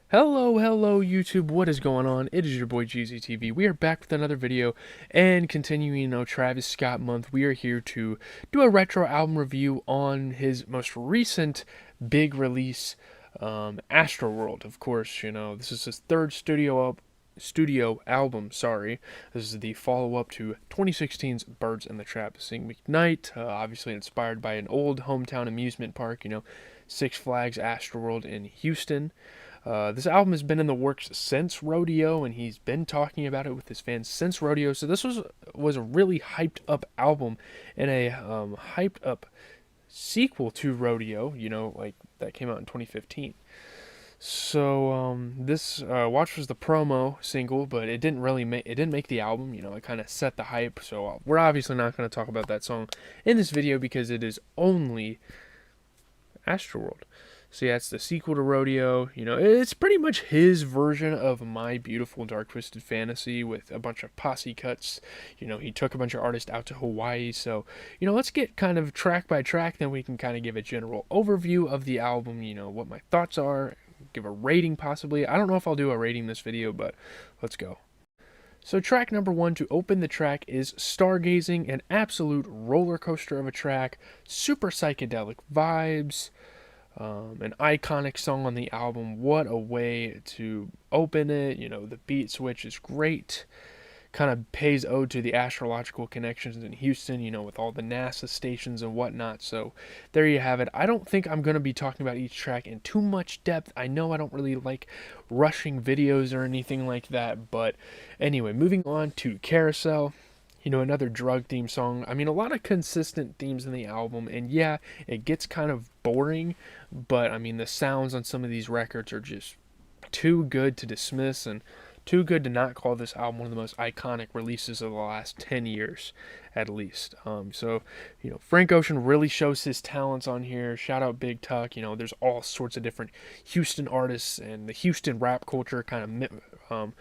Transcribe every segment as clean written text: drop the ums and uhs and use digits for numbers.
Hello YouTube, what is going on? It is your boy GZTV. We are back with another video and continuing, Travis Scott month. We are here to do a retro album review on his most recent big release, Astroworld. Of course, this is his third studio album, sorry. This is the follow-up to 2016's Birds in the Trap Sing McKnight, obviously inspired by an old hometown amusement park, Six Flags Astroworld in Houston. This album has been in the works since Rodeo, and he's been talking about it with his fans since Rodeo. So this was a really hyped up album and a hyped up sequel to Rodeo. Like that came out in 2015. So this Watch was the promo single, but it didn't make the album. It kind of set the hype. So we're obviously not going to talk about that song in this video because it is only Astroworld. So yeah, it's the sequel to Rodeo. It's pretty much his version of My Beautiful Dark Twisted Fantasy with a bunch of posse cuts. He took a bunch of artists out to Hawaii. So, let's get kind of track by track, then we can kind of give a general overview of the album, what my thoughts are, give a rating possibly. I don't know if I'll do a rating this video, but let's go. So track number 1 to open the track is Stargazing, an absolute roller coaster of a track, super psychedelic vibes. An iconic song on the album. What a way to open it. The beat switch is great. Kind of pays ode to the astrological connections in Houston, with all the NASA stations and whatnot. So there you have it. I don't think I'm going to be talking about each track in too much depth. I know I don't really like rushing videos or anything like that. But anyway, moving on to Carousel. Another drug theme song. I mean, a lot of consistent themes in the album, and yeah, it gets kind of boring, but I mean, the sounds on some of these records are just too good to dismiss and too good to not call this album one of the most iconic releases of the last 10 years, at least. Frank Ocean really shows his talents on here. Shout out Big Tuck. There's all sorts of different Houston artists, and the Houston rap culture kind of,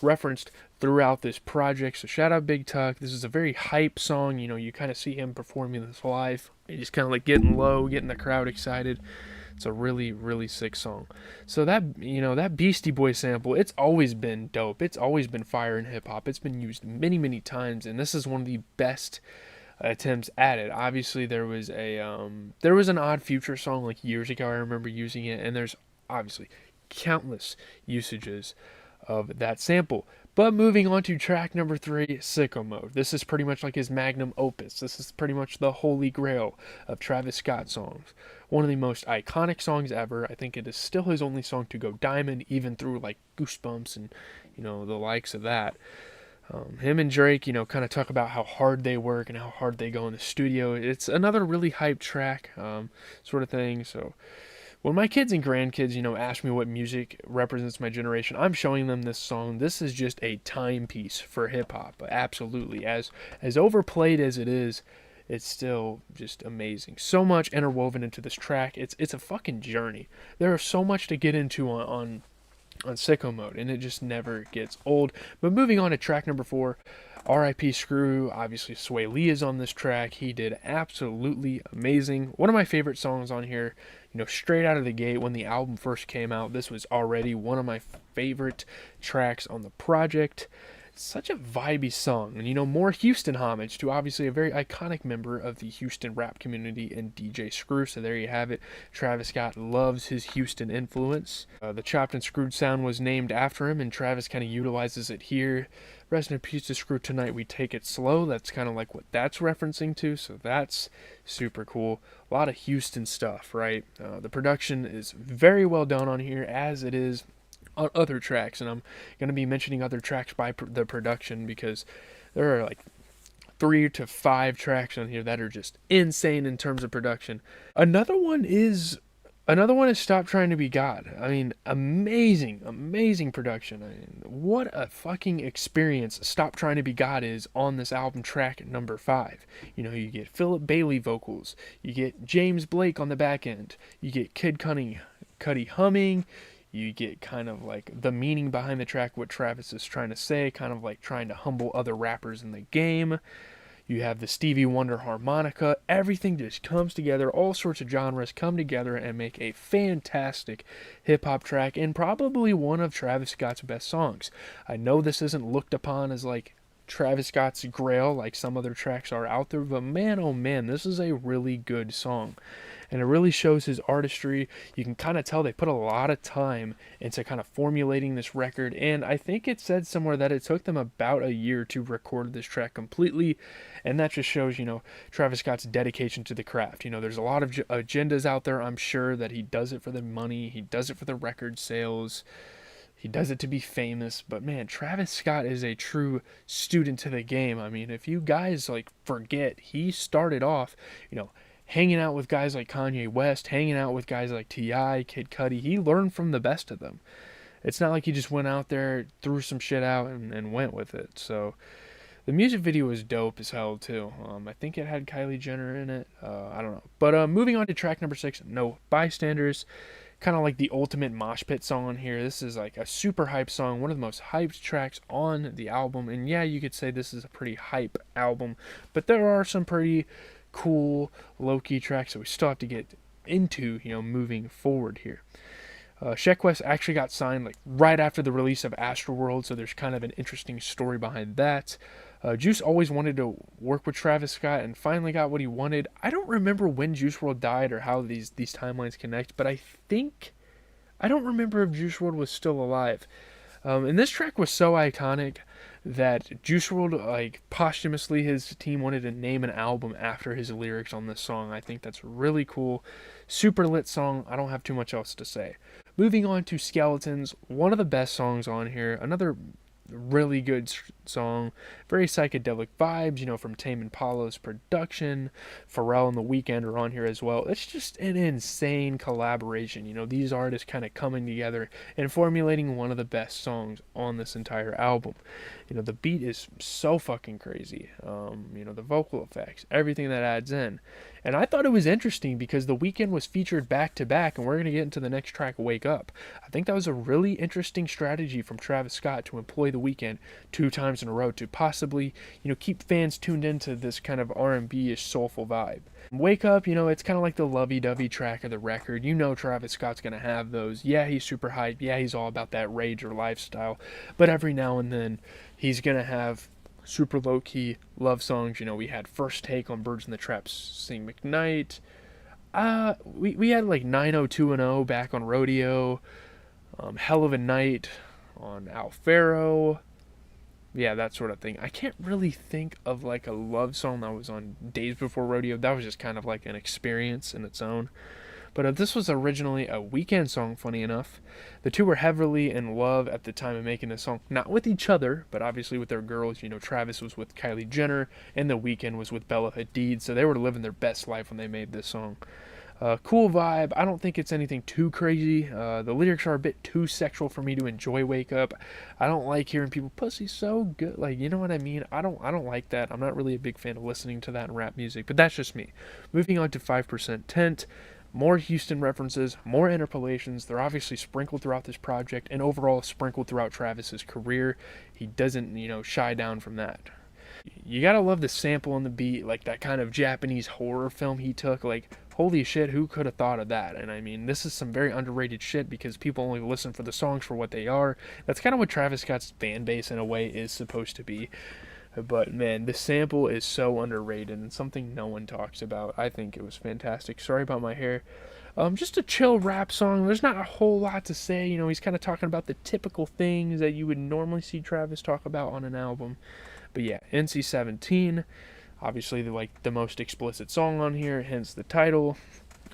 referenced throughout this project. So shout out Big Tuck. This is a very hype song. You kind of see him performing this live. He's kind of like getting low, getting the crowd excited. It's a really, really sick song. So that Beastie Boy sample, it's always been dope. It's always been fire in hip hop. It's been used many, many times, and this is one of the best attempts at it. Obviously, there was an Odd Future song like years ago. I remember using it, and there's obviously countless usages of that sample. But moving on to track number 3, Sicko Mode. This is pretty much like his magnum opus. This is pretty much the holy grail of Travis Scott songs. One of the most iconic songs ever. I think it is still his only song to go diamond, even through like Goosebumps and, the likes of that. Him and Drake, kind of talk about how hard they work and how hard they go in the studio. It's another really hyped track, sort of thing. So when my kids and grandkids, ask me what music represents my generation, I'm showing them this song. This is just a timepiece for hip hop. Absolutely. As overplayed as it is, it's still just amazing. So much interwoven into this track. It's a fucking journey. There is so much to get into on Sicko Mode, and it just never gets old. But moving on to track number 4, R.I.P. Screw. Obviously, Sway Lee is on this track. He did absolutely amazing. One of my favorite songs on here. Straight out of the gate when the album first came out, this was already one of my favorite tracks on the project. It's such a vibey song, and more Houston homage to obviously a very iconic member of the Houston rap community and DJ Screw. So there you have it. Travis Scott loves his Houston influence. The chopped and screwed sound was named after him, and Travis kind of utilizes it here. Rest in peace to Screw, tonight we take it slow. That's kind of like what that's referencing to, so that's super cool. A lot of Houston stuff, right? The production is very well done on here, as it is on other tracks, and I'm going to be mentioning other tracks by the production because there are like 3 to 5 tracks on here that are just insane in terms of production. Another one is Stop Trying to Be God. I mean, amazing production. I mean, what a fucking experience Stop Trying to Be God is on this album, track number 5. You get Philip Bailey vocals, you get James Blake on the back end, you get Kid Cudi humming, you get kind of like the meaning behind the track, what Travis is trying to say, kind of like trying to humble other rappers in the game. You have the Stevie Wonder harmonica. Everything just comes together. All sorts of genres come together and make a fantastic hip-hop track, and probably one of Travis Scott's best songs. I know this isn't looked upon as like Travis Scott's grail like some other tracks are out there, but man, oh man, this is a really good song. And it really shows his artistry. You can kind of tell they put a lot of time into kind of formulating this record, and I think it said somewhere that it took them about a year to record this track completely, and that just shows, Travis Scott's dedication to the craft. There's a lot of agendas out there. I'm sure that he does it for the money, he does it for the record sales, he does it to be famous, but man, Travis Scott is a true student to the game. I mean, if you guys like forget, he started off, hanging out with guys like Kanye West, hanging out with guys like T.I., Kid Cudi. He learned from the best of them. It's not like he just went out there, threw some shit out, and went with it. So the music video was dope as hell, too. I think it had Kylie Jenner in it. I don't know. But moving on to track number 6, No Bystanders. Kind of like the ultimate mosh pit song on here. This is like a super hype song, one of the most hyped tracks on the album. And yeah, you could say this is a pretty hype album, but there are some pretty cool low-key tracks that we still have to get into, moving forward here. Sheck West actually got signed like right after the release of Astroworld, so there's kind of an interesting story behind that. Juice always wanted to work with Travis Scott and finally got what he wanted. I don't remember when Juice WRLD died or how these timelines connect, but I don't remember if Juice WRLD was still alive. And this track was so iconic that Juice WRLD, like posthumously, his team wanted to name an album after his lyrics on this song. I think that's really cool. Super lit song. I don't have too much else to say. Moving on to Skeletons, one of the best songs on here. Another really good song, very psychedelic vibes, from Tame Impala's production. Pharrell and The Weeknd are on here as well. It's just an insane collaboration, these artists kind of coming together and formulating one of the best songs on this entire album. The beat is so fucking crazy. The vocal effects, everything that adds in. And I thought it was interesting because The Weeknd was featured back to back, and we're going to get into the next track, Wake Up. I think that was a really interesting strategy from Travis Scott to employ The Weeknd 2 times in a row to possibly, keep fans tuned into this kind of R&B-ish soulful vibe. Wake Up, it's kind of like the lovey-dovey track of the record. Travis Scott's going to have those. Yeah, he's super hype. Yeah, he's all about that rage or lifestyle. But every now and then, he's going to have super low-key love songs. We had First Take on Birds in the Trap, Sing McKnight. We had like 90210 back on Rodeo. Hell of a Night on Al Faro. Yeah, that sort of thing. I can't really think of like a love song that was on Days Before Rodeo. That was just kind of like an experience in its own. But this was originally a Weeknd song, funny enough. The two were heavily in love at the time of making this song. Not with each other, but obviously with their girls. Travis was with Kylie Jenner, and The Weeknd was with Bella Hadid. So they were living their best life when they made this song. Cool vibe. I don't think it's anything too crazy. The lyrics are a bit too sexual for me to enjoy Wake Up. I don't like hearing people, pussy's so good. Like, you know what I mean? I don't like that. I'm not really a big fan of listening to that in rap music, but that's just me. Moving on to 5% Tent. More Houston references, more interpolations. They're obviously sprinkled throughout this project and overall sprinkled throughout Travis's career. He doesn't, shy down from that. You gotta love the sample on the beat, like that kind of Japanese horror film he took. Like, holy shit, who could have thought of that? And I mean, this is some very underrated shit because people only listen for the songs for what they are. That's kind of what Travis Scott's fan base in a way is supposed to be. But man, the sample is so underrated and something no one talks about. I think it was fantastic. Sorry about my hair. Just a chill rap song. There's not a whole lot to say. He's kind of talking about the typical things that you would normally see Travis talk about on an album. But yeah, NC-17, obviously the most explicit song on here, hence the title.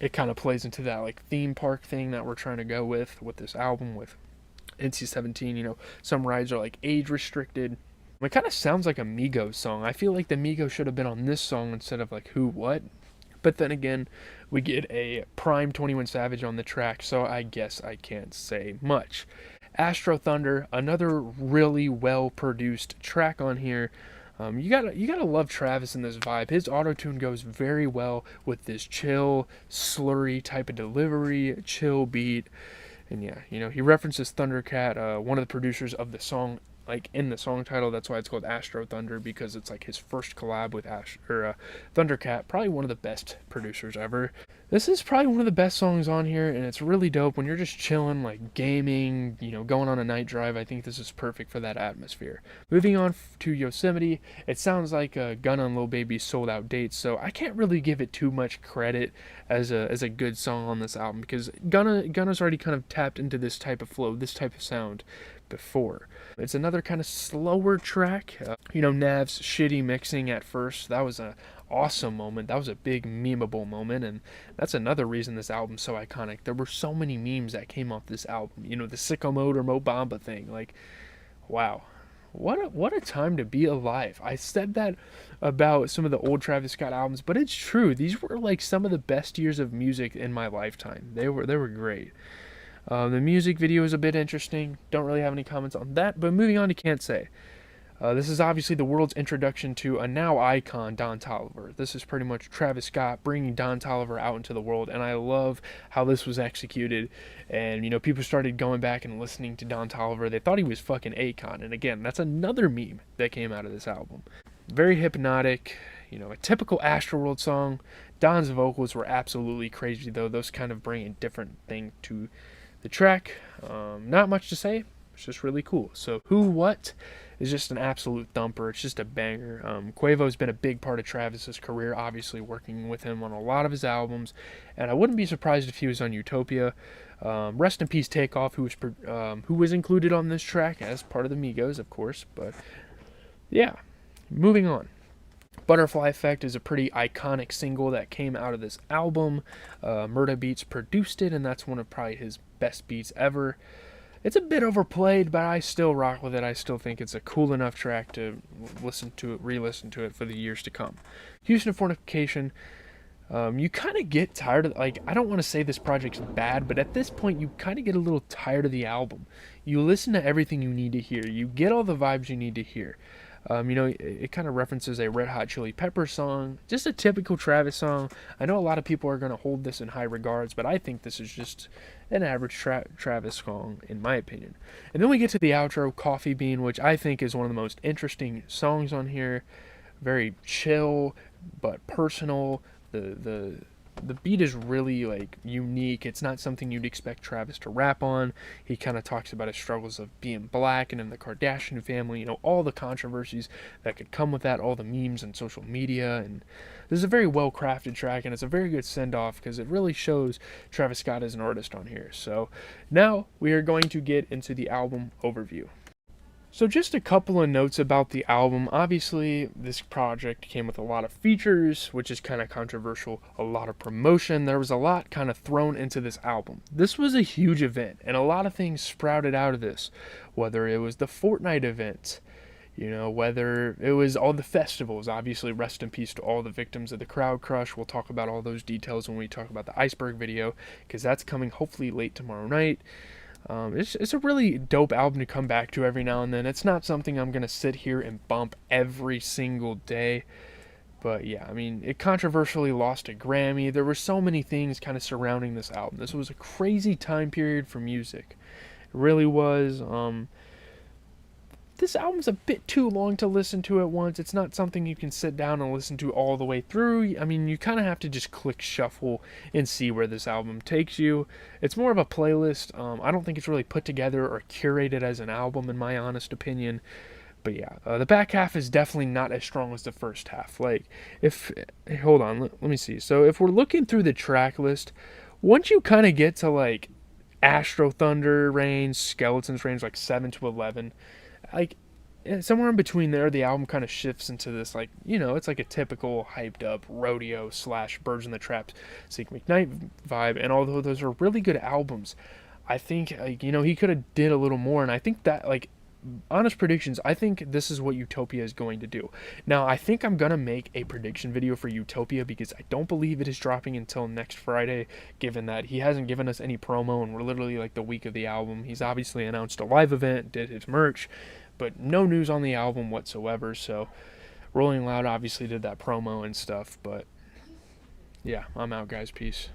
It kind of plays into that like theme park thing that we're trying to go with this album with NC-17. Some rides are like age restricted. It kind of sounds like a Migos song. I feel like the Migos should have been on this song instead of like Who What. But then again, we get a prime 21 Savage on the track, so I guess I can't say much. Astro Thunder, another really well produced track on here. You gotta love Travis in this vibe. His auto-tune goes very well with this chill, slurry type of delivery, chill beat. And yeah, he references Thundercat, one of the producers of the song like in the song title. That's why it's called Astro Thunder, because it's like his first collab with Thundercat, probably one of the best producers ever. This is probably one of the best songs on here, and it's really dope when you're just chilling, like gaming, going on a night drive. I think this is perfect for that atmosphere. Moving on to Yosemite, it sounds like Gunna and Lil Baby's Sold Out Dates, so I can't really give it too much credit as a good song on this album, because Gunna's already kind of tapped into this type of flow, this type of sound before. It's another kind of slower track. Nav's shitty mixing at first, that was a awesome moment. That was a big memeable moment, and that's another reason this album's so iconic. There were so many memes that came off this album. The sicko mode or Mo Bamba thing. Like, wow. What a time to be alive. I said that about some of the old Travis Scott albums, but it's true. These were like some of the best years of music in my lifetime. They were great. The music video is a bit interesting. Don't really have any comments on that, but moving on to Can't Say. This is obviously the world's introduction to a now icon, Don Toliver. This is pretty much Travis Scott bringing Don Toliver out into the world, and I love how this was executed. And, people started going back and listening to Don Toliver. They thought he was fucking Akon, and again, that's another meme that came out of this album. Very hypnotic, a typical Astroworld song. Don's vocals were absolutely crazy, though. Those kind of bring a different thing to the track. Not much to say. It's just really cool. So Who What is just an absolute thumper. It's just a banger. Quavo's been a big part of Travis's career, obviously working with him on a lot of his albums, and I wouldn't be surprised if he was on Utopia. Rest in peace, Takeoff, who was included on this track as part of the Migos, of course. But yeah, moving on. Butterfly Effect is a pretty iconic single that came out of this album. Murda Beats produced it, and that's one of probably his best beats ever. It's a bit overplayed, but I still rock with it. I still think it's a cool enough track to listen to it, re-listen to it for the years to come. Houston Fornication, you kind of get tired of, I don't want to say this project's bad, but at this point you kind of get a little tired of the album. You listen to everything you need to hear. You get all the vibes you need to hear. It kind of references a Red Hot Chili Peppers song, just a typical Travis song. I know a lot of people are going to hold this in high regards, but I think this is just an average Travis song, in my opinion. And then we get to the outro, Coffee Bean, which I think is one of the most interesting songs on here. Very chill, but personal. The beat is really unique. It's not something you'd expect Travis to rap on. He kind of talks about his struggles of being black and in the Kardashian family, all the controversies that could come with that, all the memes and social media. And this is a very well crafted track, and it's a very good send off because it really shows Travis Scott as an artist on here. So now we are going to get into the album overview. So just a couple of notes about the album. Obviously, this project came with a lot of features, which is kind of controversial, a lot of promotion. There was a lot kind of thrown into this album. This was a huge event, and a lot of things sprouted out of this, whether it was the Fortnite event, whether it was all the festivals. Obviously, rest in peace to all the victims of the crowd crush. We'll talk about all those details when we talk about the Iceberg video, because that's coming hopefully late tomorrow night. It's a really dope album to come back to every now and then. It's not something I'm going to sit here and bump every single day. But yeah, it controversially lost a Grammy. There were so many things kind of surrounding this album. This was a crazy time period for music. It really was. This album's a bit too long to listen to at once. It's not something you can sit down and listen to all the way through. You kind of have to just click shuffle and see where this album takes you. It's more of a playlist. I don't think it's really put together or curated as an album, in my honest opinion. But yeah, the back half is definitely not as strong as the first half. Hold on, let me see. So if we're looking through the track list, once you kind of get to Astro Thunder range, Skeletons range, 7 to 11, somewhere in between there, the album kind of shifts into this, it's like a typical hyped up rodeo / Birds in the Trap, Seek McKnight vibe. And although those are really good albums, I think, he could have did a little more. And I think that, honest predictions, I think this is what Utopia is going to do. Now, I think I'm going to make a prediction video for Utopia because I don't believe it is dropping until next Friday, given that he hasn't given us any promo and we're literally the week of the album. He's obviously announced a live event, did his merch, but no news on the album whatsoever. So Rolling Loud obviously did that promo and stuff, but yeah, I'm out, guys. Peace.